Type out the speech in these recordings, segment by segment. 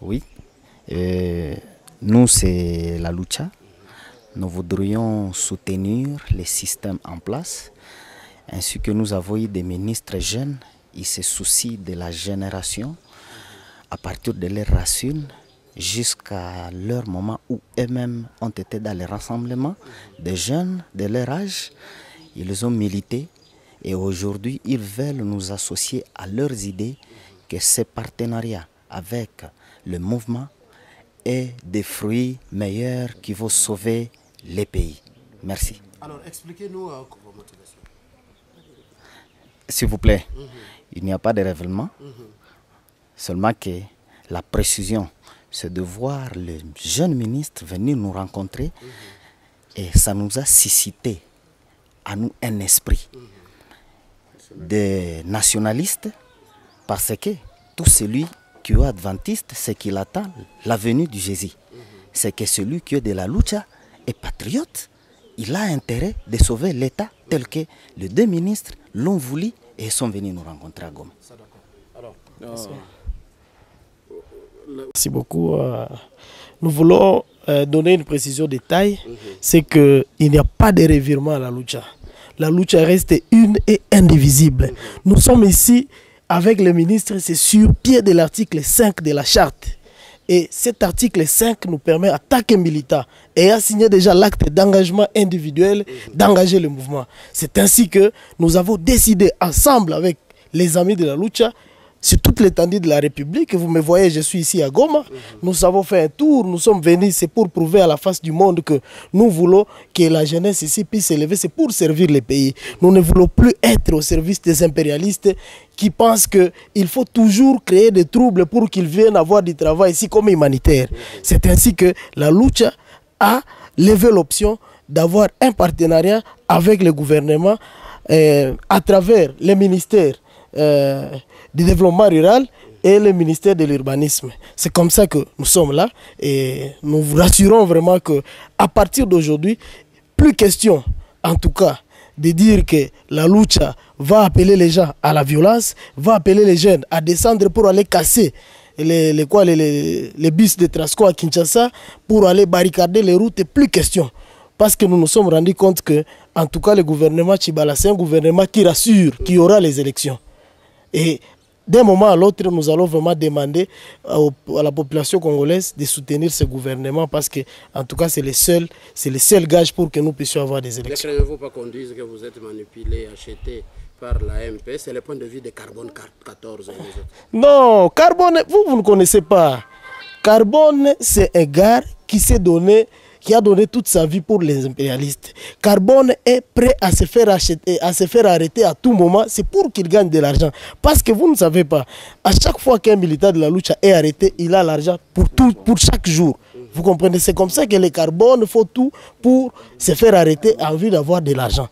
Oui, nous c'est la Lucha. Nous voudrions soutenir les systèmes en place, ainsi que nous avons eu des ministres jeunes. Ils se soucient de la génération à partir de leurs racines jusqu'à leur moment où eux-mêmes ont été dans les rassemblements des jeunes de leur âge. Ils ont milité et aujourd'hui ils veulent nous associer à leurs idées, que ces partenariats avec le mouvement est des fruits meilleurs qui vont sauver les pays. Merci. Alors expliquez-nous vos motivations. S'il vous plaît, il n'y a pas de révèlement, seulement que la précision, c'est de voir le jeune ministre venir nous rencontrer et ça nous a suscité à nous un esprit de nationalistes, parce que tout celui qui est adventiste, c'est qu'il attend la venue du Jésus. C'est que celui qui est de la lucha est patriote, il a intérêt de sauver l'État tel que les deux ministres l'ont voulu et sont venus nous rencontrer à Goma. Merci beaucoup. Nous voulons donner une précision de taille, c'est qu'il n'y a pas de revirement à la lucha. La lucha reste une et indivisible. Nous sommes ici avec le ministre, c'est sur pied de l'article 5 de la charte. Et cet article 5 nous permet à chaque militant et à signer déjà l'acte d'engagement individuel d'engager le mouvement. C'est ainsi que nous avons décidé ensemble avec les amis de la lucha, sur toute l'étendue de la République. Vous me voyez, je suis ici à Goma. Nous avons fait un tour, nous sommes venus, c'est pour prouver à la face du monde que nous voulons que la jeunesse ici puisse s'élever, c'est pour servir les pays. Nous ne voulons plus être au service des impérialistes qui pensent qu'il faut toujours créer des troubles pour qu'ils viennent avoir du travail ici comme humanitaire. C'est ainsi que la lucha a levé l'option d'avoir un partenariat avec le gouvernement à travers les ministères du développement rural et le ministère de l'urbanisme. C'est comme ça que nous sommes là et nous vous rassurons vraiment qu'à partir d'aujourd'hui, plus question en tout cas de dire que la lucha va appeler les gens à la violence, va appeler les jeunes à descendre pour aller casser les bus de Trasco à Kinshasa, pour aller barricader les routes, et plus question. Parce que nous nous sommes rendus compte que, en tout cas, le gouvernement Tshibala, c'est un gouvernement qui rassure qu'il y aura les élections. Et d'un moment à l'autre, nous allons vraiment demander à la population congolaise de soutenir ce gouvernement parce que, en tout cas, c'est le seul gage pour que nous puissions avoir des élections. Ne craignez-vous pas qu'on dise que vous êtes manipulé, acheté par la MP? C'est le point de vue de Carbone 14 et les autres. Non, Carbone, vous ne connaissez pas. Carbone, c'est un gars qui s'est donné, qui a donné toute sa vie pour les impérialistes. Carbone est prêt à se faire acheter, à se faire arrêter à tout moment. C'est pour qu'il gagne de l'argent. Parce que vous ne savez pas, à chaque fois qu'un militant de la lucha est arrêté, il a l'argent pour chaque jour. Vous comprenez? C'est comme ça que les Carbone font tout pour se faire arrêter en vue d'avoir de l'argent.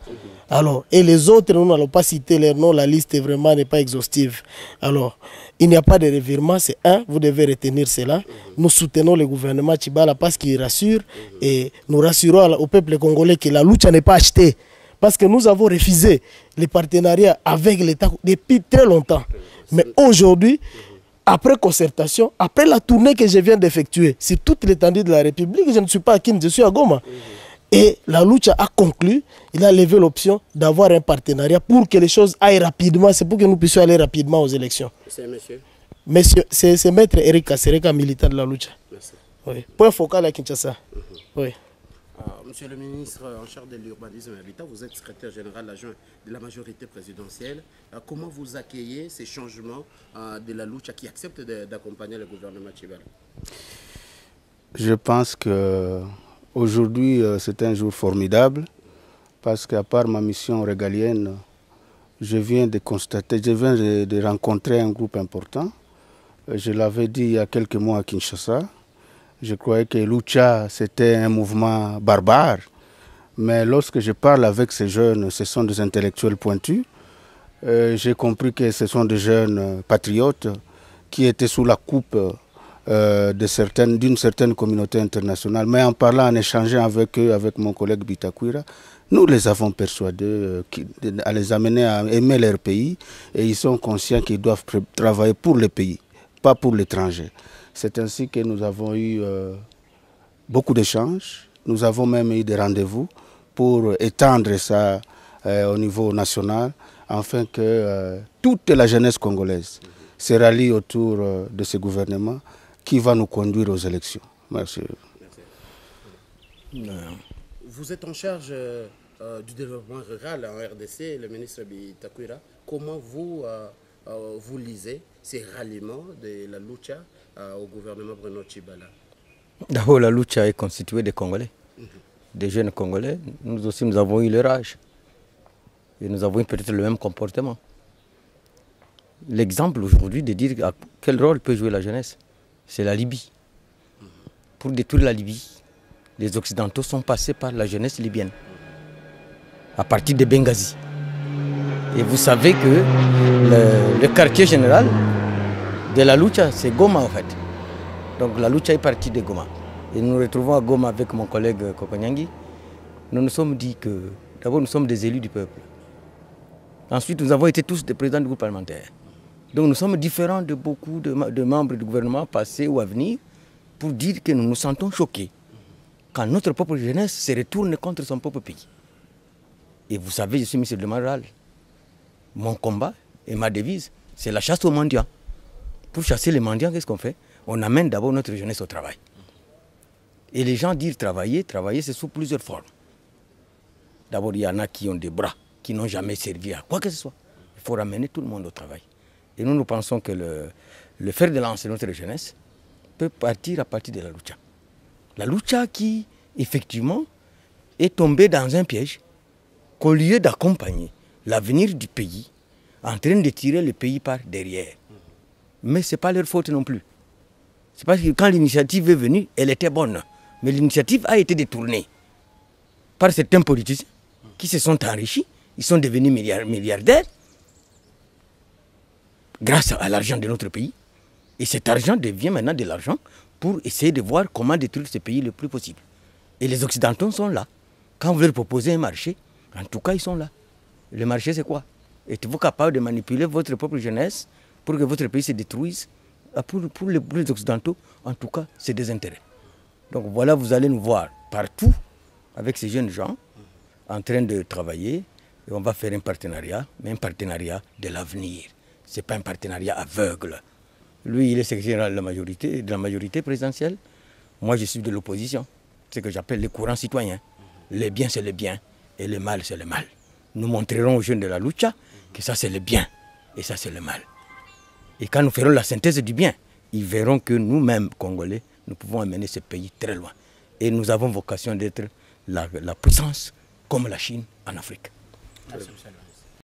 Alors, et les autres, nous n'allons pas citer leurs noms, la liste vraiment n'est pas exhaustive. Alors, il n'y a pas de revirement, c'est vous devez retenir cela. Nous soutenons le gouvernement Tshibala parce qu'il rassure et nous rassurons au peuple congolais que la lucha n'est pas achetée. Parce que nous avons refusé les partenariats avec l'État depuis très longtemps. Mais aujourd'hui, après concertation, après la tournée que je viens d'effectuer sur toute l'étendue de la République, je ne suis pas à Kin, je suis à Goma. Et la lucha a conclu, il a levé l'option d'avoir un partenariat pour que les choses aillent rapidement. C'est pour que nous puissions aller rapidement aux élections. C'est monsieur? Monsieur, c'est maître Eric Kasereka, militant de la lucha. Merci. Oui. Point focal à Kinshasa. Oui. Monsieur le ministre en charge de l'urbanisme et l'habitat, vous êtes secrétaire général adjoint de la majorité présidentielle. Comment vous accueillez ces changements de la lucha qui accepte d'accompagner le gouvernement Tshibala? Je pense que aujourd'hui, c'est un jour formidable parce qu'à part ma mission régalienne, je viens de constater, je viens de rencontrer un groupe important. Je l'avais dit il y a quelques mois à Kinshasa. Je croyais que Lucha, c'était un mouvement barbare. Mais lorsque je parle avec ces jeunes, ce sont des intellectuels pointus. J'ai compris que ce sont des jeunes patriotes qui étaient sous la coupe d'une certaine communauté internationale. Mais en parlant, en échangeant avec eux, avec mon collègue Bitakwira, nous les avons persuadés à les amener à aimer leur pays et ils sont conscients qu'ils doivent travailler pour le pays, pas pour l'étranger. C'est ainsi que nous avons eu beaucoup d'échanges. Nous avons même eu des rendez-vous pour étendre ça au niveau national, afin que toute la jeunesse congolaise se rallie autour de ce gouvernement qui va nous conduire aux élections. Merci. Vous êtes en charge du développement rural en RDC, le ministre Bitakwira. Comment vous lisez ces ralliements de la Lucha au gouvernement Bruno Tshibala? D'abord, la Lucha est constituée de Congolais, des jeunes Congolais. Nous aussi, nous avons eu leur âge. Et nous avons peut-être le même comportement. L'exemple aujourd'hui de dire quel rôle peut jouer la jeunesse, c'est la Libye. Pour détruire la Libye, les Occidentaux sont passés par la jeunesse libyenne, à partir de Benghazi. Et vous savez que le quartier général de la Lucha, c'est Goma en fait. Donc la Lucha est partie de Goma. Et nous nous retrouvons à Goma avec mon collègue Kokonyangi. Nous nous sommes dit que d'abord nous sommes des élus du peuple. Ensuite, nous avons été tous des présidents du groupe parlementaire. Donc nous sommes différents de beaucoup de membres du gouvernement passés ou à venir pour dire que nous nous sentons choqués quand notre propre jeunesse se retourne contre son propre pays. Et vous savez, je suis ministre de Maral. Mon combat et ma devise, c'est la chasse aux mendiants. Pour chasser les mendiants, qu'est-ce qu'on fait? On amène d'abord notre jeunesse au travail. Et les gens disent travailler, c'est sous plusieurs formes. D'abord, il y en a qui ont des bras, qui n'ont jamais servi à quoi que ce soit. Il faut ramener tout le monde au travail. Et nous pensons que le fer de lance de notre jeunesse peut partir à partir de la Lucha. La Lucha qui, effectivement, est tombée dans un piège qu'au lieu d'accompagner l'avenir du pays, en train de tirer le pays par derrière. Mais ce n'est pas leur faute non plus. C'est parce que quand l'initiative est venue, elle était bonne. Mais l'initiative a été détournée par certains politiciens qui se sont enrichis. Ils sont devenus milliardaires grâce à l'argent de notre pays. Et cet argent devient maintenant de l'argent pour essayer de voir comment détruire ce pays le plus possible. Et les Occidentaux sont là. Quand vous leur proposez un marché, en tout cas, ils sont là. Le marché, c'est quoi? Êtes-vous capable de manipuler votre propre jeunesse pour que votre pays se détruise? Pour les Occidentaux, en tout cas, c'est des intérêts. Donc voilà, vous allez nous voir partout avec ces jeunes gens en train de travailler. Et on va faire un partenariat, mais un partenariat de l'avenir. Ce n'est pas un partenariat aveugle. Lui, il est secrétaire de la majorité présidentielle. Moi, je suis de l'opposition. C'est ce que j'appelle les courants citoyens. Le bien, c'est le bien, et le mal, c'est le mal. Nous montrerons aux jeunes de la Lucha que ça, c'est le bien, et ça, c'est le mal. Et quand nous ferons la synthèse du bien, ils verront que nous-mêmes, Congolais, nous pouvons amener ce pays très loin. Et nous avons vocation d'être la puissance comme la Chine en Afrique. Merci,